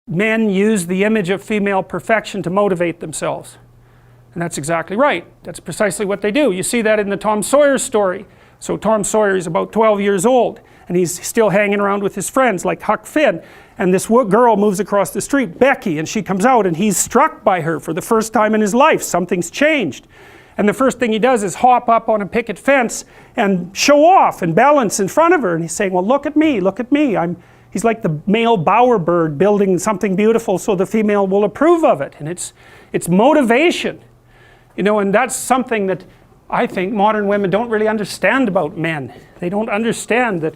men use the image of female perfection to motivate themselves. And that's exactly right. That's precisely what they do. You see that in the Tom Sawyer story. So Tom Sawyer is about 12 years old, and he's still hanging around with his friends like Huck Finn. And this girl moves across the street, Becky, and she comes out, and he's struck by her for the first time in his life. Something's changed. And the first thing he does is hop up on a picket fence and show off and balance in front of her. And he's saying, well, look at me, look at me. He's like the male bowerbird building something beautiful so the female will approve of it. And it's motivation. You know, and that's something that I think modern women don't really understand about men. They don't understand that,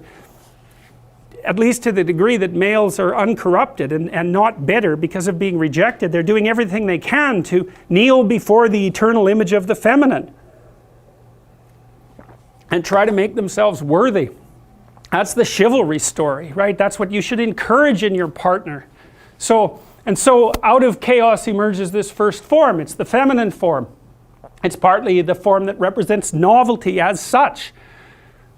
at least to the degree that males are uncorrupted and not bitter because of being rejected, they're doing everything they can to kneel before the eternal image of the feminine and try to make themselves worthy. That's the chivalry story, right? That's what you should encourage in your partner. So out of chaos emerges this first form. It's the feminine form. It's partly the form that represents novelty as such.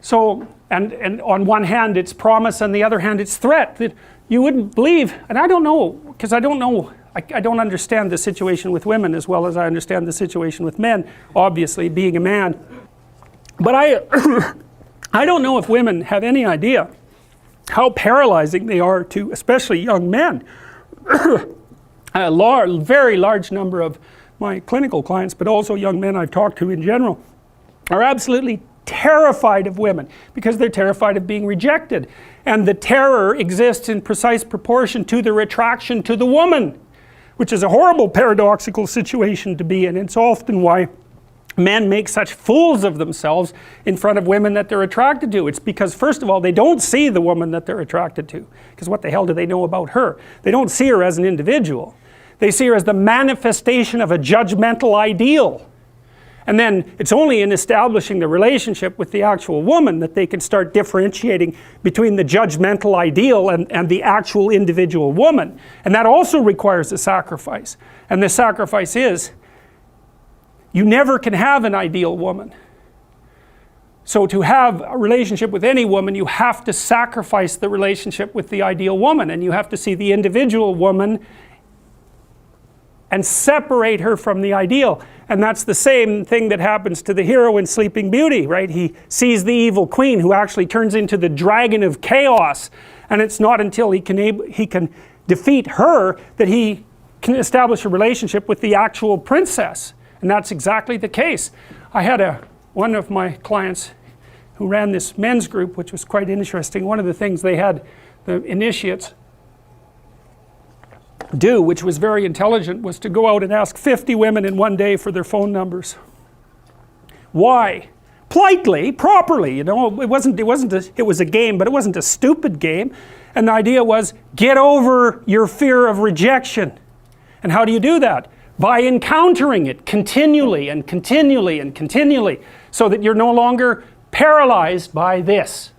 So, and on one hand it's promise, on the other hand it's threat. That you wouldn't believe, and I don't know, because I don't understand the situation with women as well as I understand the situation with men, obviously, being a man. But I don't know if women have any idea how paralyzing they are to especially young men. A very large number of my clinical clients, but also young men I've talked to in general, are absolutely terrified of women because they're terrified of being rejected. And the terror exists in precise proportion to the attraction to the woman, which is a horrible paradoxical situation to be in. It's often why men make such fools of themselves in front of women that they're attracted to. It's because, first of all, they don't see the woman that they're attracted to, because what the hell do they know about her? They don't see her as an individual. They see her as the manifestation of a judgmental ideal. And then it's only in establishing the relationship with the actual woman that they can start differentiating between the judgmental ideal and the actual individual woman. And that also requires a sacrifice. And the sacrifice is, you never can have an ideal woman. So to have a relationship with any woman, you have to sacrifice the relationship with the ideal woman, and you have to see the individual woman and separate her from the ideal. And that's the same thing that happens to the hero in Sleeping Beauty, right? He sees the evil queen who actually turns into the dragon of chaos, and it's not until he can defeat her that he can establish a relationship with the actual princess. And that's exactly the case. I had one of my clients who ran this men's group, which was quite interesting. One of the things they had the initiates do, which was very intelligent, was to go out and ask 50 women in one day for their phone numbers. Why? Politely, properly, you know. It was a game, but it wasn't a stupid game. And the idea was, get over your fear of rejection. And how do you do that? By encountering it continually and continually and continually, so that you're no longer paralyzed by this.